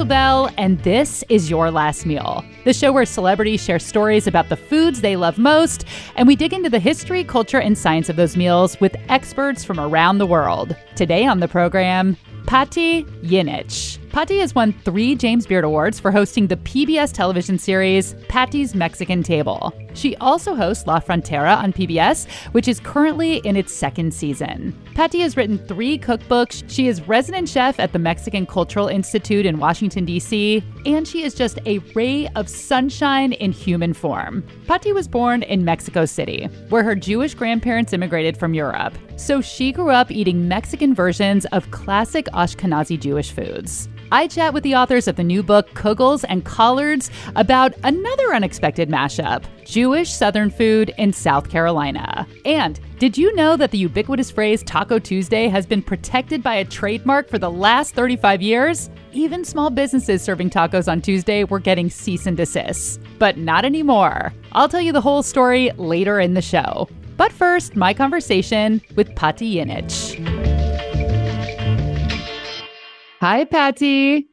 Rachel Bell, and this is Your Last Meal, the show where celebrities share stories about the foods they love most, and we dig into the history, culture, and science of those meals with experts from around the world. Today on the program, Pati Jinich. Pati has won 3 James Beard Awards for hosting the PBS television series Pati's Mexican Table. She also hosts La Frontera on PBS, which is currently in its 2nd season. Pati has written 3 cookbooks. She is resident chef at the Mexican Cultural Institute in Washington, D.C., and she is just a ray of sunshine in human form. Pati was born in Mexico City, where her Jewish grandparents immigrated from Europe. So she grew up eating Mexican versions of classic Ashkenazi Jewish foods. I chat with the authors of the new book, Kugels and Collards, about another unexpected mashup, Jewish Southern food in South Carolina. And did you know that the ubiquitous phrase Taco Tuesday has been protected by a trademark for the last 35 years? Even small businesses serving tacos on Tuesday were getting cease and desists. But not anymore. I'll tell you the whole story later in the show. But first, my conversation with Pati Jinich. Hi, Pati.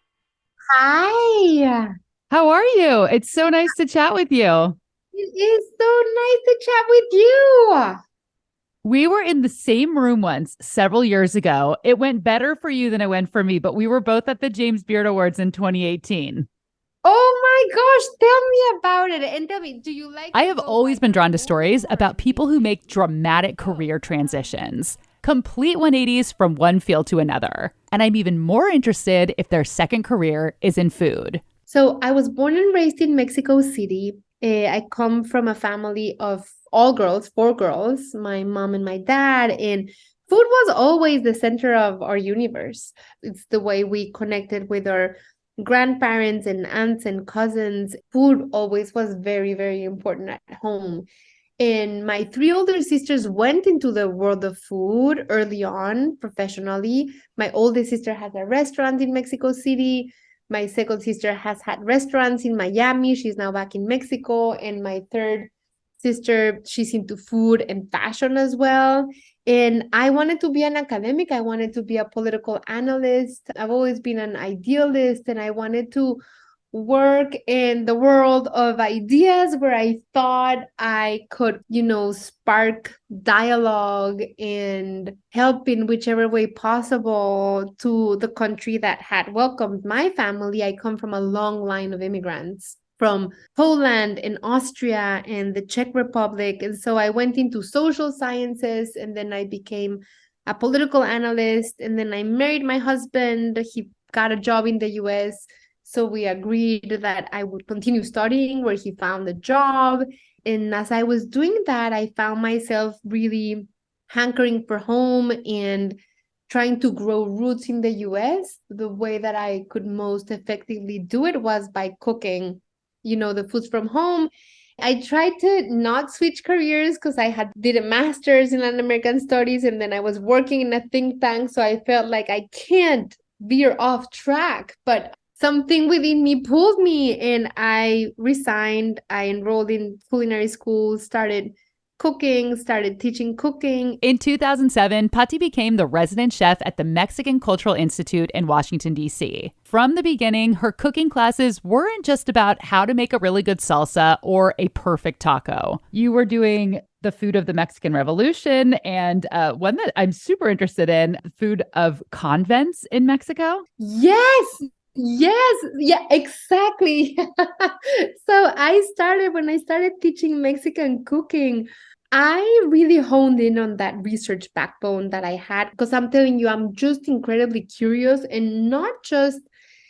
Hi. How are you? It's so nice to chat with you. It is so nice to chat with you. We were in the same room once several years ago. It went better for you than it went for me, but we were both at the James Beard Awards in 2018. Oh my gosh, tell me about it. And tell me, do you like... I have always been drawn to stories about people who make dramatic career transitions. Complete 180s from one field to another. And I'm even more interested if their second career is in food. So I was born and raised in Mexico City. I come from a family of all girls, 4 girls, my mom and my dad. And food was always the center of our universe. It's the way we connected with our grandparents and aunts and cousins. Food always was very, very important at home. And my 3 older sisters went into the world of food early on professionally. My oldest sister has a restaurant in Mexico City. My second sister has had restaurants in Miami. She's now back in Mexico. And my third sister, she's into food and fashion as well. And I wanted to be an academic. I wanted to be a political analyst. I've always been an idealist, and I wanted to work in the world of ideas where I thought I could, spark dialogue and help in whichever way possible to the country that had welcomed my family. I come from a long line of immigrants from Poland and Austria and the Czech Republic. And so I went into social sciences, and then I became a political analyst. And then I married my husband. He got a job in the US. So we agreed that I would continue studying where he found a job. And as I was doing that, I found myself really hankering for home and trying to grow roots in the US. The way that I could most effectively do it was by cooking, the foods from home. I tried to not switch careers because I did a master's in Latin American studies, and then I was working in a think tank. So I felt like I can't veer off track, but something within me pulled me, and I resigned. I enrolled in culinary school, started cooking, started teaching cooking. In 2007, Pati became the resident chef at the Mexican Cultural Institute in Washington, D.C. From the beginning, her cooking classes weren't just about how to make a really good salsa or a perfect taco. You were doing the food of the Mexican Revolution, and one that I'm super interested in, food of convents in Mexico. Yes, yeah, exactly. So when I started teaching Mexican cooking, I really honed in on that research backbone that I had, because I'm telling you, I'm just incredibly curious, and not just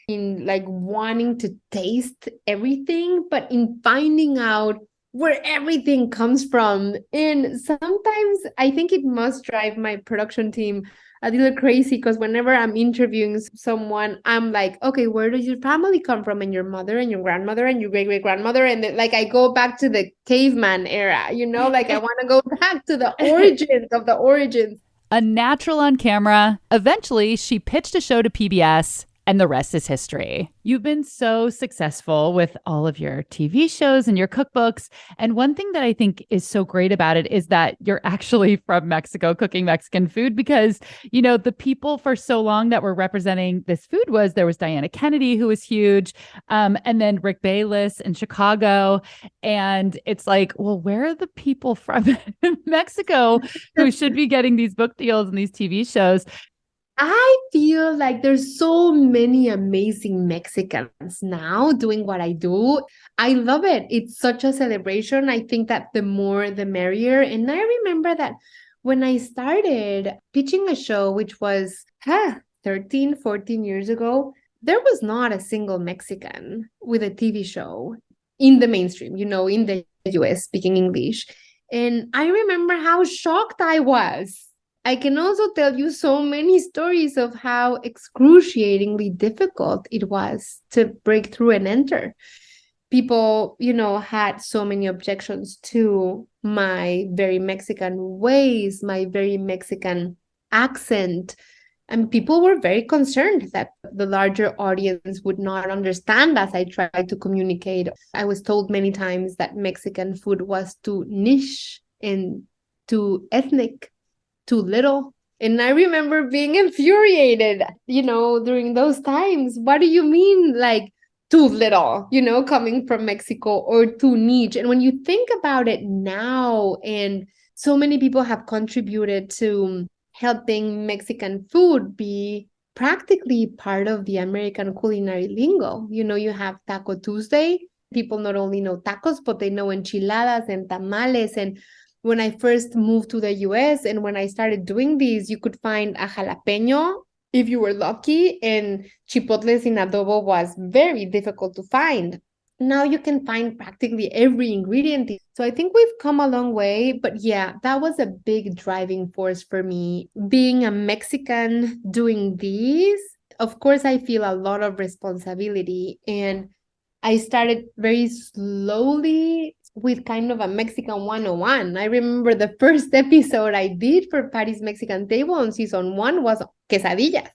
in like wanting to taste everything, but in finding out where everything comes from. And sometimes I think it must drive my production team a little crazy, because whenever I'm interviewing someone, I'm like, okay, where does your family come from, and your mother and your grandmother and your great-great-grandmother? And then, I go back to the caveman era, I want to go back to the origins of the origins. A natural on camera. Eventually, she pitched a show to PBS, and the rest is history. You've been so successful with all of your TV shows and your cookbooks. And one thing that I think is so great about it is that you're actually from Mexico cooking Mexican food because, the people for so long that were representing this food there was Diana Kennedy, who was huge, and then Rick Bayless in Chicago. And it's like, well, where are the people from Mexico who should be getting these book deals and these TV shows? I feel like there's so many amazing Mexicans now doing what I do. I love it. It's such a celebration. I think that the more, the merrier. And I remember that when I started pitching a show, which was 13, 14 years ago, there was not a single Mexican with a TV show in the mainstream, in the US speaking English. And I remember how shocked I was. I can also tell you so many stories of how excruciatingly difficult it was to break through and enter. People, had so many objections to my very Mexican ways, my very Mexican accent. And people were very concerned that the larger audience would not understand as I tried to communicate. I was told many times that Mexican food was too niche and too ethnic, too little. And I remember being infuriated, during those times. What do you mean, like, too little, coming from Mexico, or too niche? And when you think about it now, and so many people have contributed to helping Mexican food be practically part of the American culinary lingo. You have Taco Tuesday. People not only know tacos, but they know enchiladas and tamales. And when I first moved to the US and when I started doing these, you could find a jalapeño if you were lucky, and chipotles in adobo was very difficult to find. Now you can find practically every ingredient. So I think we've come a long way. But yeah, that was a big driving force for me. Being a Mexican doing these, of course, I feel a lot of responsibility. And I started very slowly with kind of a Mexican 101. I remember the first episode I did for Pati's Mexican Table on season 1 was quesadillas.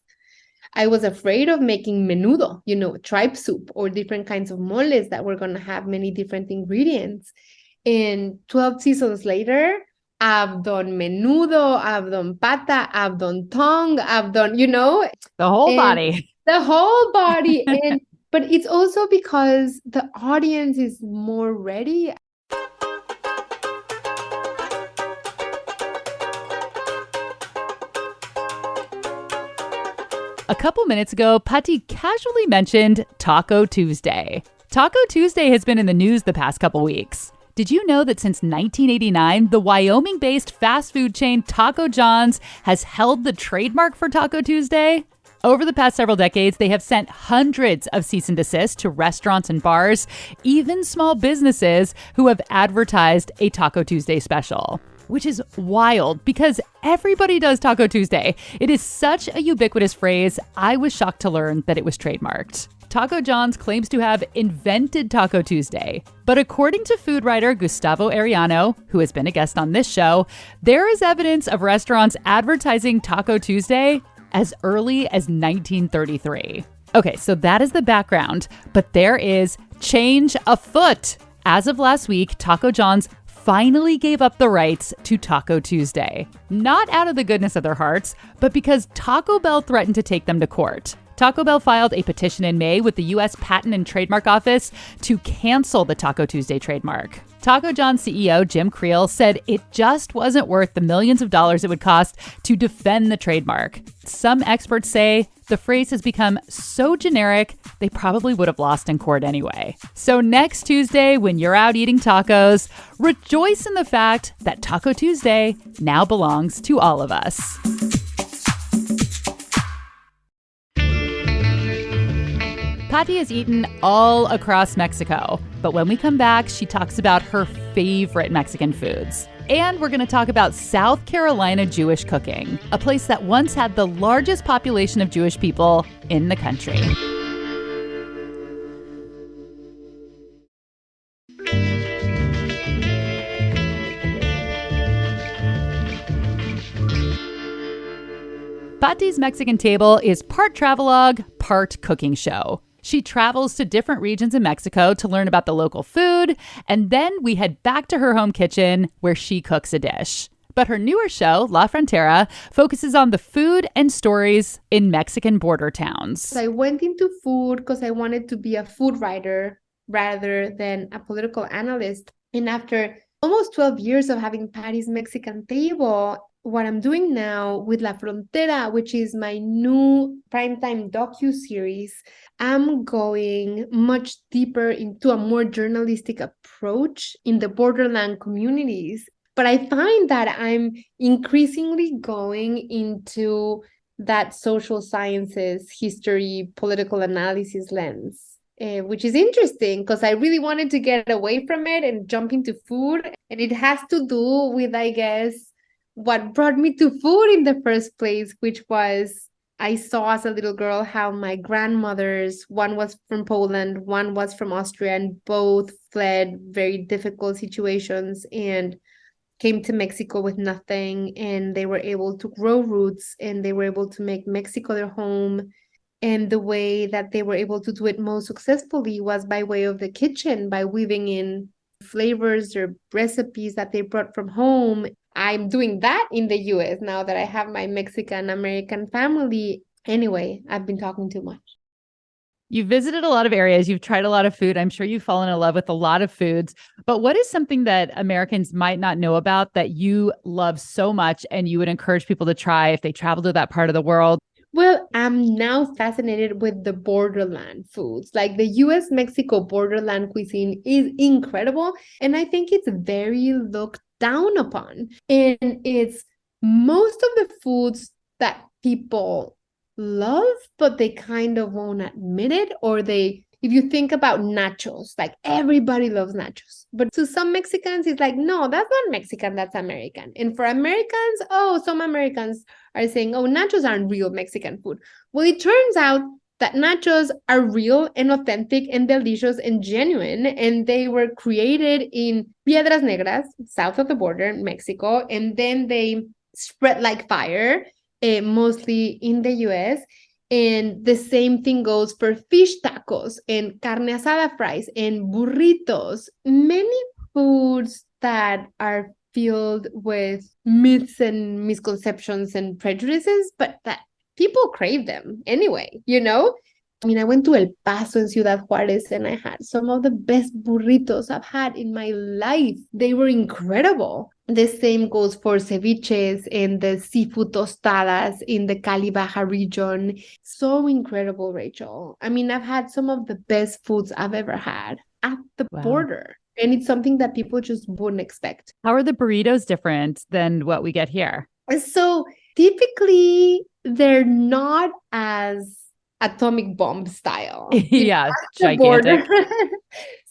I was afraid of making menudo, tripe soup, or different kinds of moles that were going to have many different ingredients. And 12 seasons later, I've done menudo, I've done pata, I've done tongue, I've done, the whole body. The whole body. But it's also because the audience is more ready. A couple minutes ago, Pati casually mentioned Taco Tuesday. Taco Tuesday has been in the news the past couple weeks. Did you know that since 1989, the Wyoming-based fast food chain Taco John's has held the trademark for Taco Tuesday? Over the past several decades, they have sent hundreds of cease and desist to restaurants and bars, even small businesses who have advertised a Taco Tuesday special. Which is wild because everybody does Taco Tuesday. It is such a ubiquitous phrase, I was shocked to learn that it was trademarked. Taco John's claims to have invented Taco Tuesday. But according to food writer Gustavo Arellano, who has been a guest on this show, there is evidence of restaurants advertising Taco Tuesday as early as 1933. Okay, so that is the background, but there is change afoot. As of last week, Taco John's finally gave up the rights to Taco Tuesday. Not out of the goodness of their hearts, but because Taco Bell threatened to take them to court. Taco Bell filed a petition in May with the U.S. Patent and Trademark Office to cancel the Taco Tuesday trademark. Taco John's CEO, Jim Creel, said it just wasn't worth the millions of dollars it would cost to defend the trademark. Some experts say the phrase has become so generic, they probably would have lost in court anyway. So next Tuesday, when you're out eating tacos, rejoice in the fact that Taco Tuesday now belongs to all of us. Pati has eaten all across Mexico, but when we come back, she talks about her favorite Mexican foods. And we're going to talk about South Carolina Jewish cooking, a place that once had the largest population of Jewish people in the country. Pati's Mexican Table is part travelogue, 3-part cooking show. She travels to different regions in Mexico to learn about the local food, and then we head back to her home kitchen where she cooks a dish. But her newer show, La Frontera, focuses on the food and stories in Mexican border towns. So I went into food because I wanted to be a food writer rather than a political analyst. And after almost 12 years of having Pati's Mexican Table, what I'm doing now with La Frontera, which is my new primetime docu-series, I'm going much deeper into a more journalistic approach in the borderland communities. But I find that I'm increasingly going into that social sciences, history, political analysis lens, which is interesting because I really wanted to get away from it and jump into food. And it has to do with, I guess, what brought me to food in the first place, which was I saw as a little girl how my grandmothers, one was from Poland, one was from Austria, and both fled very difficult situations and came to Mexico with nothing. And they were able to grow roots and they were able to make Mexico their home. And the way that they were able to do it most successfully was by way of the kitchen, by weaving in flavors or recipes that they brought from home. I'm doing that in the US now that I have my Mexican American family. Anyway, I've been talking too much. You've visited a lot of areas. You've tried a lot of food. I'm sure you've fallen in love with a lot of foods. But what is something that Americans might not know about that you love so much and you would encourage people to try if they travel to that part of the world? Well, I'm now fascinated with the borderland foods. Like the US-Mexico borderland cuisine is incredible. And I think it's very looked down upon. And it's most of the foods that people love, but they kind of won't admit it, or if you think about nachos, like everybody loves nachos. But to some Mexicans, it's like, no, that's not Mexican, that's American. And for Americans, some Americans are saying, oh, nachos aren't real Mexican food. Well, it turns out that nachos are real and authentic and delicious and genuine. And they were created in Piedras Negras, south of the border in Mexico. And then they spread like fire, mostly in the US. And the same thing goes for fish tacos and carne asada fries and burritos. Many foods that are filled with myths and misconceptions and prejudices, but that people crave them anyway, you know? I mean, I went to El Paso in Ciudad Juárez and I had some of the best burritos I've had in my life. They were incredible. The same goes for ceviches and the seafood tostadas in the Cali Baja region. So incredible, Rachel. I mean, I've had some of the best foods I've ever had at the border. And it's something that people just wouldn't expect. How are the burritos different than what we get here? So typically, they're not as atomic bomb style. Yeah, gigantic.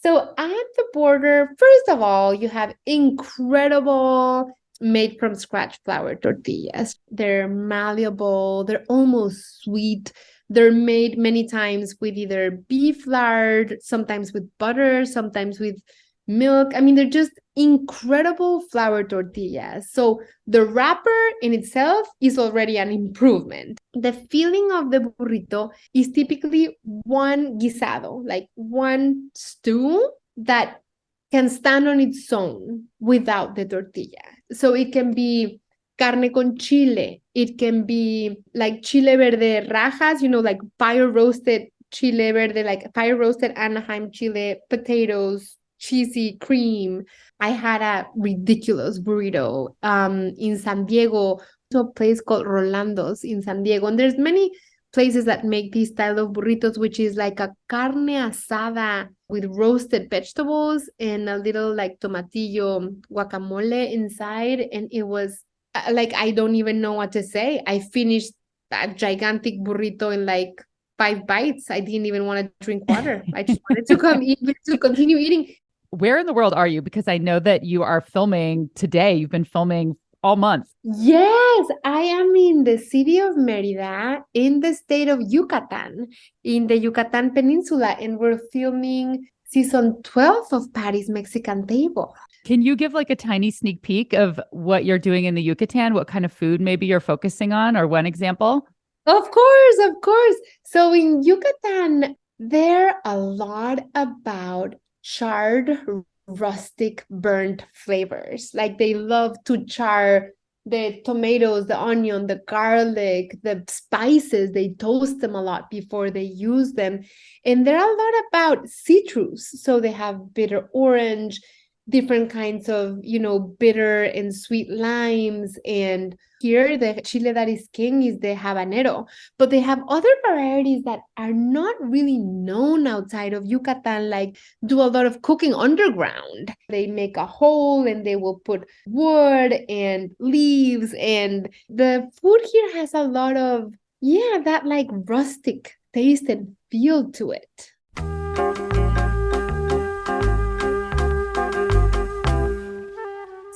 So at the border, first of all, you have incredible made from scratch flour tortillas. They're malleable, they're almost sweet. They're made many times with either beef lard, sometimes with butter, sometimes with milk. I mean, they're just incredible flour tortillas. So the wrapper in itself is already an improvement. The filling of the burrito is typically one guisado, like one stew that can stand on its own without the tortilla. So it can be carne con chile. It can be like chile verde rajas, like fire roasted chile verde, like fire roasted Anaheim chile, potatoes, cheesy cream. I had a ridiculous burrito in San Diego, to a place called Rolando's in San Diego. And there's many places that make this style of burritos, which is like a carne asada with roasted vegetables and a little like tomatillo guacamole inside. And it was like, I don't even know what to say. I finished that gigantic burrito in like 5 bites. I didn't even want to drink water. I just wanted to continue eating. Where in the world are you? Because I know that you are filming today. You've been filming all month. Yes, I am in the city of Mérida, in the state of Yucatan, in the Yucatan Peninsula, and we're filming season 12 of Pati's Mexican Table. Can you give like a tiny sneak peek of what you're doing in the Yucatan? What kind of food maybe you're focusing on, or one example? Of course, of course. So in Yucatan, they're a lot about charred, rustic, burnt flavors. Like they love to char the tomatoes, the onion, the garlic, the spices. They toast them a lot before they use them. And they're a lot about citrus. So they have bitter orange, different kinds of, bitter and sweet limes. And here, the chile that is king is the habanero. But they have other varieties that are not really known outside of Yucatan, like do a lot of cooking underground. They make a hole and they will put wood and leaves. And the food here has a lot of, that like rustic taste and feel to it.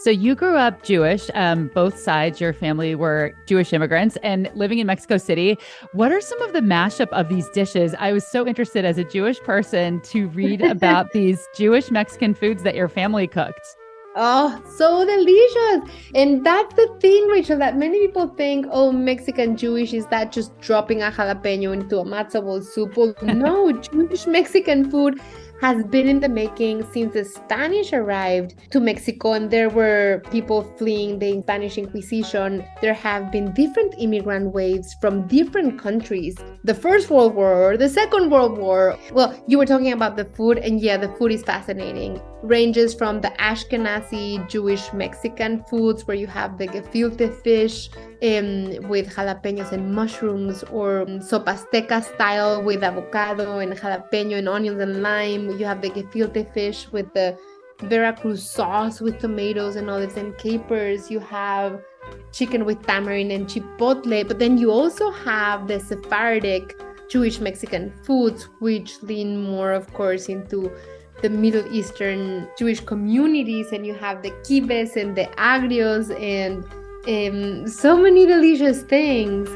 So you grew up Jewish. Both sides, your family were Jewish immigrants and living in Mexico City. What are some of the mashup of these dishes? I was so interested as a Jewish person to read about these Jewish Mexican foods that your family cooked. Oh, so delicious. And that's the thing, Rachel, that many people think, oh, Mexican Jewish, is that just dropping a jalapeno into a matzo ball soup? Well, no, Jewish Mexican food has been in the making since the Spanish arrived to Mexico, and there were people fleeing the Spanish Inquisition. There have been different immigrant waves from different countries. The First World War, the Second World War. Well, you were talking about the food, and the food is fascinating. Ranges from the Ashkenazi Jewish Mexican foods, where you have the gefilte fish with jalapenos and mushrooms, or sopasteca style with avocado and jalapeno and onions and lime. You have the gefilte fish with the Veracruz sauce with tomatoes and olives and capers. You have chicken with tamarind and chipotle. But then you also have the Sephardic Jewish Mexican foods, which lean more, of course, into the Middle Eastern Jewish communities. And you have the kibes and the agrios and so many delicious things.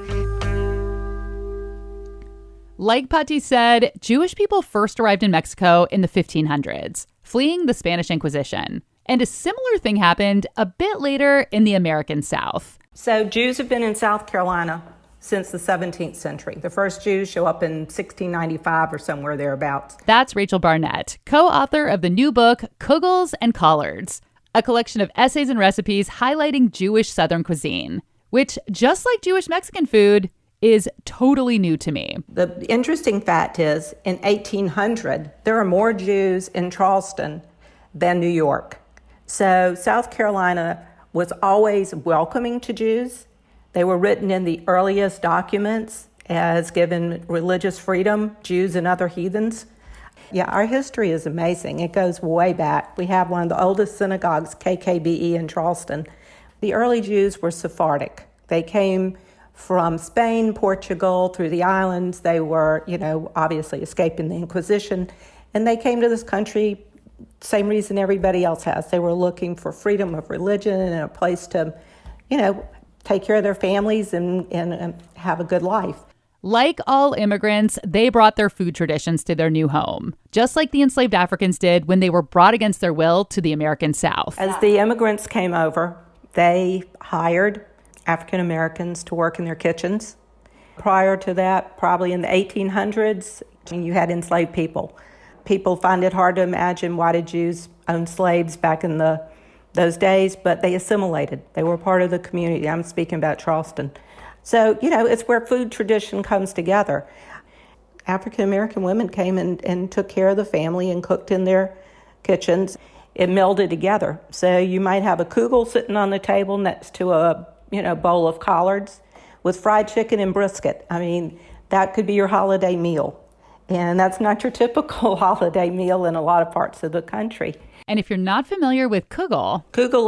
Like Pati said, Jewish people first arrived in Mexico in the 1500s, fleeing the Spanish Inquisition. And a similar thing happened a bit later in the American South. So Jews have been in South Carolina since the 17th century. The first Jews show up in 1695 or somewhere thereabouts. That's Rachel Barnett, co-author of the new book, Kugels and Collards, a collection of essays and recipes highlighting Jewish Southern cuisine, which, just like Jewish Mexican food, is totally new to me. The interesting fact is, in 1800, there are more Jews in Charleston than New York. So South Carolina was always welcoming to Jews. They were written in the earliest documents as giving religious freedom, Jews and other heathens. Yeah, our history is amazing. It goes way back. We have one of the oldest synagogues, KKBE, in Charleston. The early Jews were Sephardic. They came from Spain, Portugal, through the islands. They were, obviously escaping the Inquisition. And they came to this country, same reason everybody else has. They were looking for freedom of religion and a place to, take care of their families and have a good life. Like all immigrants, they brought their food traditions to their new home, just like the enslaved Africans did when they were brought against their will to the American South. As the immigrants came over, they hired African Americans to work in their kitchens. Prior to that, probably in the 1800s, you had enslaved people. People find it hard to imagine why did Jews own slaves back in those days, but they assimilated. They were part of the community. I'm speaking about Charleston. So, it's where food tradition comes together. African American women came and took care of the family and cooked in their kitchens. It melded together. So you might have a kugel sitting on the table next to a bowl of collards with fried chicken and brisket. I mean, that could be your holiday meal. And that's not your typical holiday meal in a lot of parts of the country. And if you're not familiar with kugel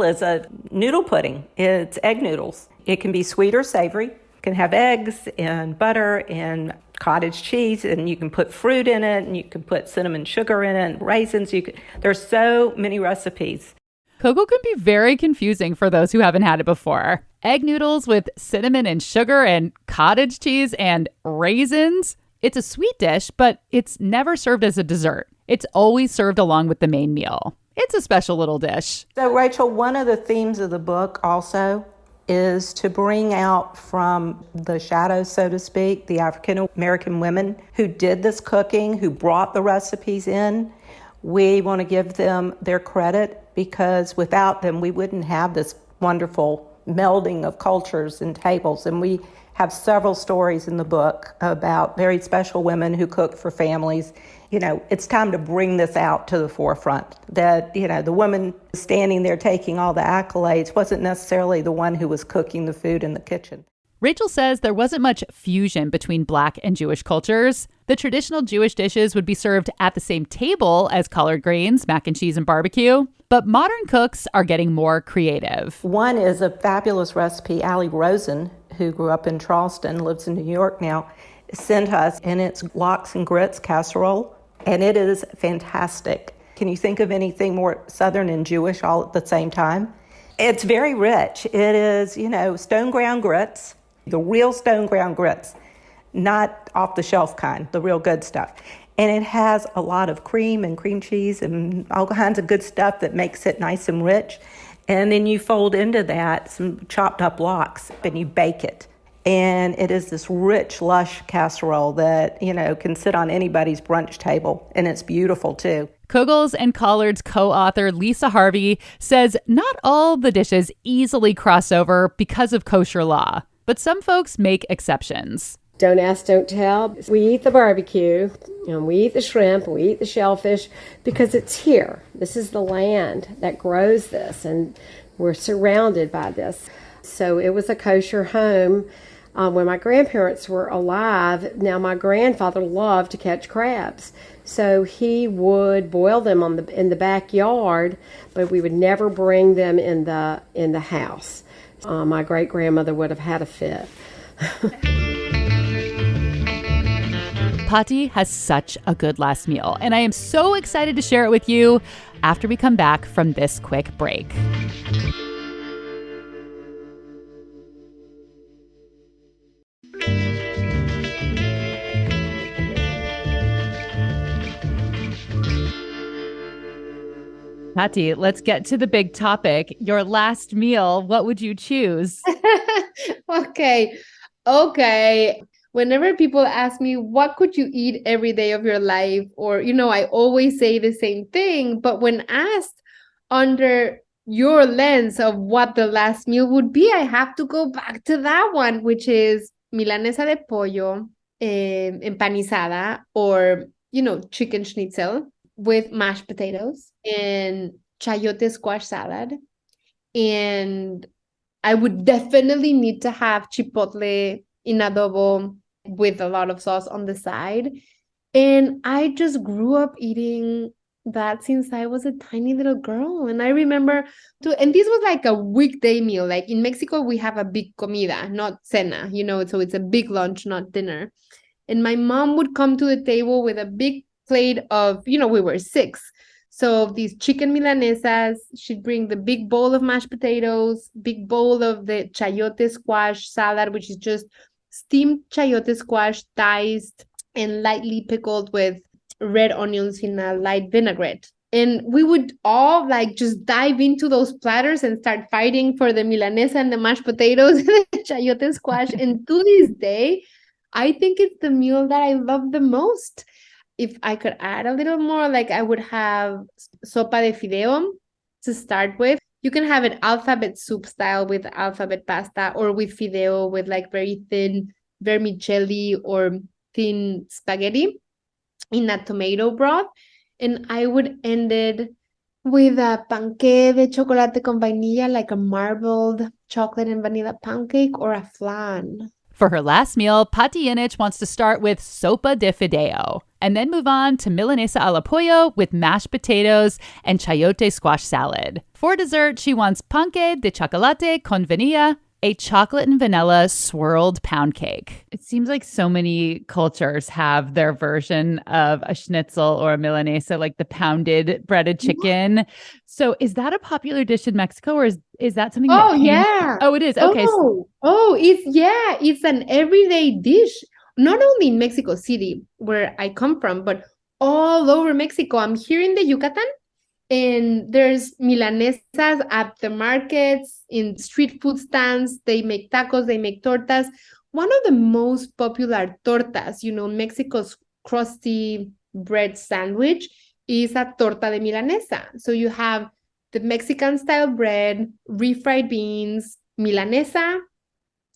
is a noodle pudding. It's egg noodles. It can be sweet or savory. It can have eggs and butter and cottage cheese, and you can put fruit in it, and you can put cinnamon sugar in it, and raisins. There's so many recipes. Kugel can be very confusing for those who haven't had it before. Egg noodles with cinnamon and sugar and cottage cheese and raisins. It's a sweet dish, but it's never served as a dessert. It's always served along with the main meal. It's a special little dish. So, Rachel, one of the themes of the book also is to bring out from the shadows, so to speak, the African American women who did this cooking, who brought the recipes in. We want to give them their credit because without them, we wouldn't have this wonderful melding of cultures and tables. And we have several stories in the book about very special women who cook for families. You know, it's time to bring this out to the forefront, that, you know, the woman standing there taking all the accolades wasn't necessarily the one who was cooking the food in the kitchen. Rachel says there wasn't much fusion between Black and Jewish cultures. The traditional Jewish dishes would be served at the same table as collard greens, mac and cheese, and barbecue. But modern cooks are getting more creative. One is a fabulous recipe Allie Rosen, who grew up in Charleston, lives in New York now, sent us, and it's lox and grits casserole, and it is fantastic. Can you think of anything more Southern and Jewish all at the same time? It's very rich. It is, you know, stone ground grits, the real stone ground grits, not off the shelf kind, the real good stuff. And it has a lot of cream and cream cheese and all kinds of good stuff that makes it nice and rich. And then you fold into that some chopped up lox and you bake it. And it is this rich, lush casserole that, you know, can sit on anybody's brunch table. And it's beautiful, too. Kugels and Collard's co-author Lisa Harvey says not all the dishes easily cross over because of kosher law, but some folks make exceptions. Don't ask, don't tell. We eat the barbecue, and we eat the shrimp, we eat the shellfish because it's here. This is the land that grows this, and we're surrounded by this. So it was a kosher home when my grandparents were alive. Now, my grandfather loved to catch crabs, so he would boil them in the backyard, but we would never bring them in the house. My great-grandmother would have had a fit. Pati has such a good last meal, and I am so excited to share it with you after we come back from this quick break. Pati, let's get to the big topic. Your last meal, what would you choose? Okay. Whenever people ask me, what could you eat every day of your life? Or, you know, I always say the same thing. But when asked under your lens of what the last meal would be, I have to go back to that one, which is Milanesa de pollo, empanizada, or, you know, chicken schnitzel with mashed potatoes and chayote squash salad. And I would definitely need to have chipotle in adobo with a lot of sauce on the side. And I just grew up eating that since I was a tiny little girl. And I remember and this was like a weekday meal. Like in Mexico, we have a big comida, not cena, you know, so it's a big lunch, not dinner. And my mom would come to the table with a big plate of, you know, we were 6. So these chicken milanesas, she'd bring the big bowl of mashed potatoes, big bowl of the chayote squash salad, which is just steamed chayote squash diced and lightly pickled with red onions in a light vinaigrette. And we would all like just dive into those platters and start fighting for the milanesa and the mashed potatoes and the chayote squash. And to this day, I think it's the meal that I love the most. If I could add a little more, like I would have sopa de fideo to start with. You can have it alphabet soup style with alphabet pasta, or with fideo with like very thin vermicelli or thin spaghetti in a tomato broth. And I would end it with a panqué de chocolate con vainilla, like a marbled chocolate and vanilla pancake, or a flan. For her last meal, Pati Jinich wants to start with sopa de fideo and then move on to Milanesa alla pollo with mashed potatoes and chayote squash salad. For dessert, she wants panque de chocolate con vanilla, a chocolate and vanilla swirled pound cake. It seems like so many cultures have their version of a schnitzel or a Milanesa, like the pounded breaded chicken. So is that a popular dish in Mexico, or is that something that yeah. Oh, it is. Okay. It's an everyday dish, not only in Mexico City, where I come from, but all over Mexico. I'm here in the Yucatan, And there's milanesas at the markets, in street food stands. They make tacos, they make tortas. One of the most popular tortas, Mexico's crusty bread sandwich, is a torta de milanesa. So you have the Mexican style bread, refried beans, milanesa,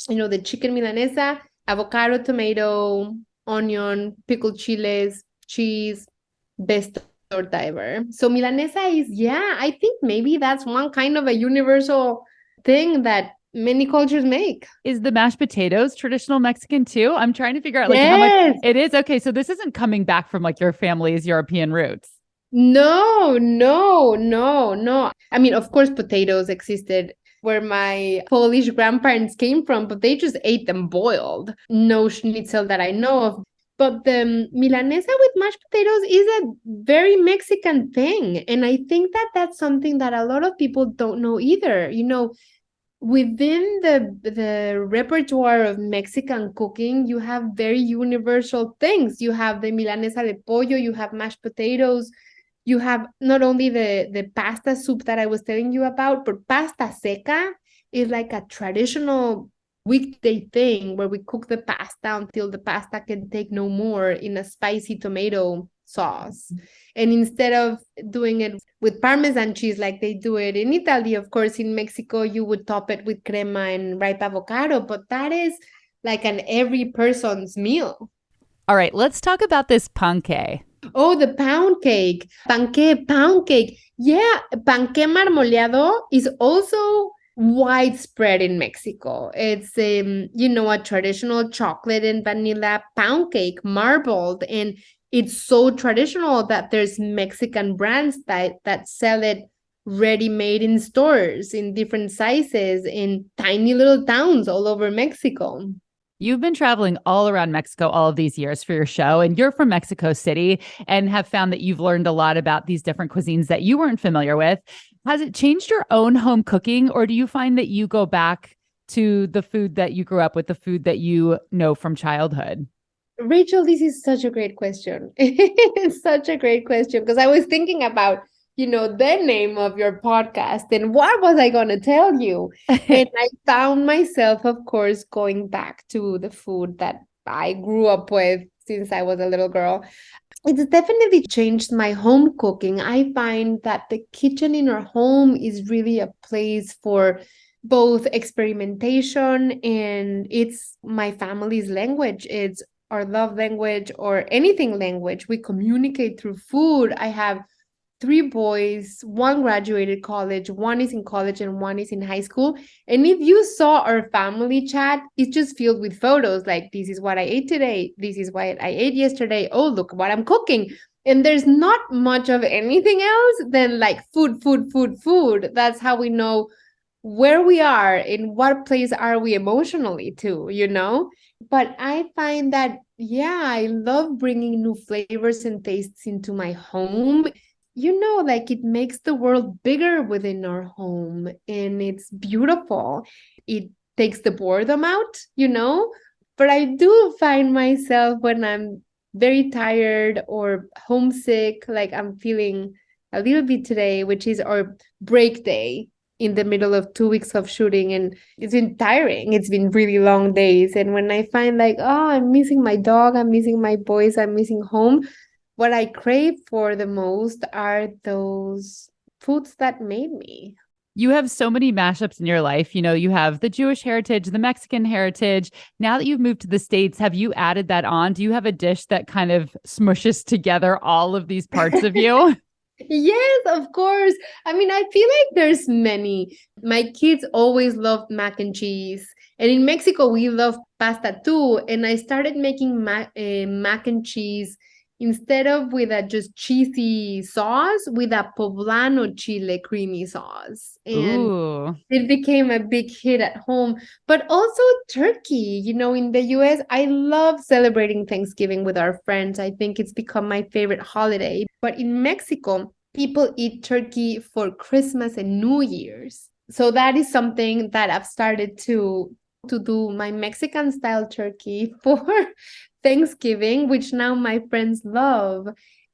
the chicken milanesa, avocado, tomato, onion, pickled chiles, cheese, best torta ever. So milanesa is, yeah, I think maybe that's one kind of a universal thing that many cultures make. Is the mashed potatoes traditional Mexican too? I'm trying to figure out how much Yes. it is. Okay, so this isn't coming back from your family's European roots. No, no, no, no. I mean, of course, potatoes existed where my Polish grandparents came from, but they just ate them boiled. No schnitzel that I know of. But the milanesa with mashed potatoes is a very Mexican thing. And I think that that's something that a lot of people don't know either. Within the repertoire of Mexican cooking, you have very universal things. You have the milanesa de pollo, you have mashed potatoes, you have not only the pasta soup that I was telling you about, but pasta seca is like a traditional weekday thing where we cook the pasta until the pasta can take no more in a spicy tomato sauce. And instead of doing it with Parmesan cheese like they do it in Italy, of course, in Mexico, you would top it with crema and ripe avocado, but that is like an every person's meal. All right, let's talk about this panque. Oh, the pound cake. Panque, pound cake. Yeah, panque marmoleado is also widespread in Mexico. It's a traditional chocolate and vanilla pound cake, marbled, and it's so traditional that there's Mexican brands that sell it ready-made in stores in different sizes in tiny little towns all over Mexico. You've been traveling all around Mexico all of these years for your show, and you're from Mexico City and have found that you've learned a lot about these different cuisines that you weren't familiar with. Has it changed your own home cooking, or do you find that you go back to the food that you grew up with, the food that you know from childhood? Rachel, this is such a great question. It's such a great question because I was thinking about, the name of your podcast and what was I going to tell you? And I found myself, of course, going back to the food that I grew up with since I was a little girl. It's definitely changed my home cooking. I find that the kitchen in our home is really a place for both experimentation, and it's my family's language. It's our love language, or anything language. We communicate through food. I have 3 boys, one graduated college, one is in college, and one is in high school. And if you saw our family chat, it's just filled with photos like, this is what I ate today. This is what I ate yesterday. Oh, look what I'm cooking. And there's not much of anything else than like food, food, food, food. That's how we know where we are, in what place are we emotionally to. But I find that, yeah, I love bringing new flavors and tastes into my home. Like it makes the world bigger within our home, and it's beautiful. It takes the boredom out. But I do find myself when I'm very tired or homesick, like I'm feeling a little bit today, which is our break day in the middle of 2 weeks of shooting, and it's been tiring. It's been really long days. And when I find like, oh, I'm missing my dog, I'm missing my boys, I'm missing home, what I crave for the most are those foods that made me. You have so many mashups in your life. You have the Jewish heritage, the Mexican heritage. Now that you've moved to the States, have you added that on? Do you have a dish that kind of smushes together all of these parts of you? Yes, of course. I mean, I feel like there's many. My kids always loved mac and cheese. And in Mexico, we love pasta too. And I started making mac and cheese instead of with a just cheesy sauce, with a poblano chile creamy sauce. And Ooh. it became a big hit at home. But also turkey. In the US, I love celebrating Thanksgiving with our friends. I think it's become my favorite holiday. But in Mexico, people eat turkey for Christmas and New Year's. So that is something that I've started to do, my Mexican style turkey for Thanksgiving, which now my friends love.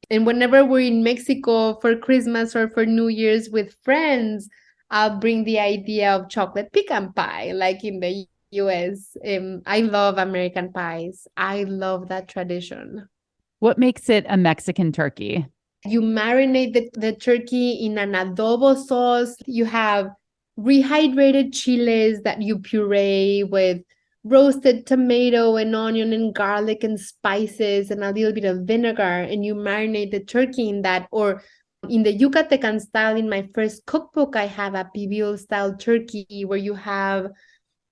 And whenever we're in Mexico for Christmas or for New Year's with friends, I'll bring the idea of chocolate pecan pie, like in the US. I love American pies. I love that tradition. What makes it a Mexican turkey? You marinate the turkey in an adobo sauce. You have rehydrated chiles that you puree with roasted tomato and onion and garlic and spices and a little bit of vinegar, and you marinate the turkey in that. Or in the Yucatecan style, in my first cookbook, I have a pibil style turkey where you have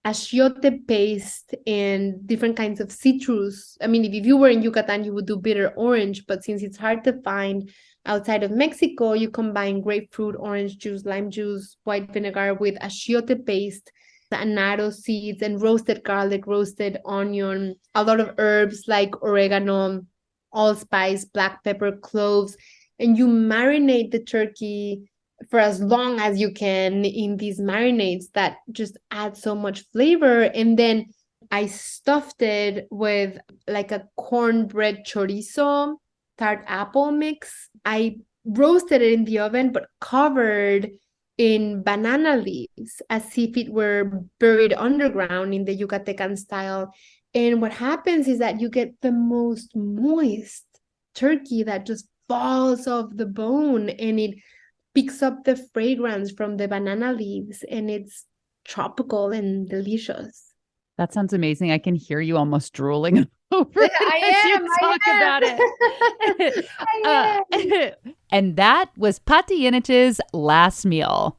achiote paste and different kinds of citrus. I mean, if you were in Yucatan, you would do bitter orange, but since it's hard to find outside of Mexico, you combine grapefruit, orange juice, lime juice, white vinegar with achiote paste, annatto seeds, and roasted garlic, roasted onion, a lot of herbs like oregano, allspice, black pepper, cloves, and you marinate the turkey for as long as you can in these marinades that just add so much flavor. And then I stuffed it with like a cornbread chorizo, tart apple mix. I roasted it in the oven, but covered in banana leaves as if it were buried underground in the Yucatecan style. And what happens is that you get the most moist turkey that just falls off the bone, and it picks up the fragrance from the banana leaves, and it's tropical and delicious. That sounds amazing. I can hear you almost drooling over it as you talk about it. And that was Pati Jinich's last meal.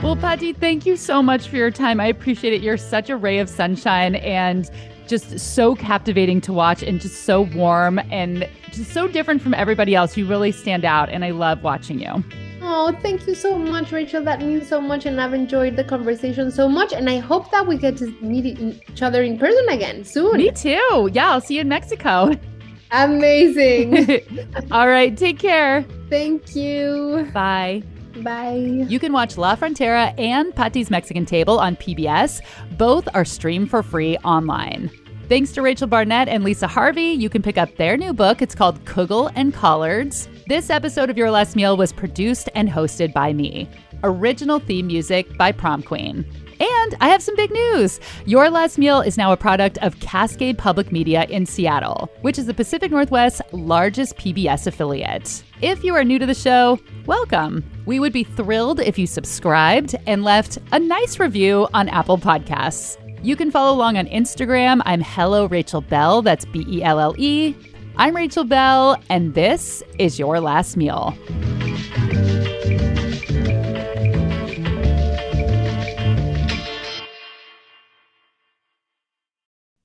Well, Pati, thank you so much for your time. I appreciate it. You're such a ray of sunshine and just so captivating to watch, and just so warm and just so different from everybody else. You really stand out, and I love watching you. Oh, thank you so much, Rachel. That means so much, and I've enjoyed the conversation so much, and I hope that we get to meet each other in person again soon. Me too. Yeah, I'll see you in Mexico. Amazing. All right, take care. Thank you. Bye. Bye. You can watch La Frontera and Pati's Mexican Table on PBS. Both are streamed for free online. Thanks to Rachel Barnett and Lisa Harvey. You can pick up their new book. It's called Kugel and Collards. This episode of Your Last Meal was produced and hosted by me. Original theme music by Prom Queen. And I have some big news. Your Last Meal is now a product of Cascade Public Media in Seattle, which is the Pacific Northwest's largest PBS affiliate. If you are new to the show, welcome. We would be thrilled if you subscribed and left a nice review on Apple Podcasts. You can follow along on Instagram. I'm Hello Rachel Bell. That's Belle. I'm Rachel Bell, and this is Your Last Meal.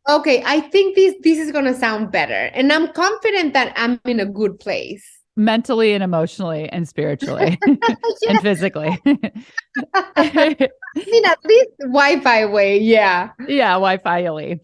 Okay, I think this is gonna sound better, and I'm confident that I'm in a good place. Mentally and emotionally and spiritually and physically. I mean, at least Wi-Fi way, yeah. Yeah, Wi-Fi-ily.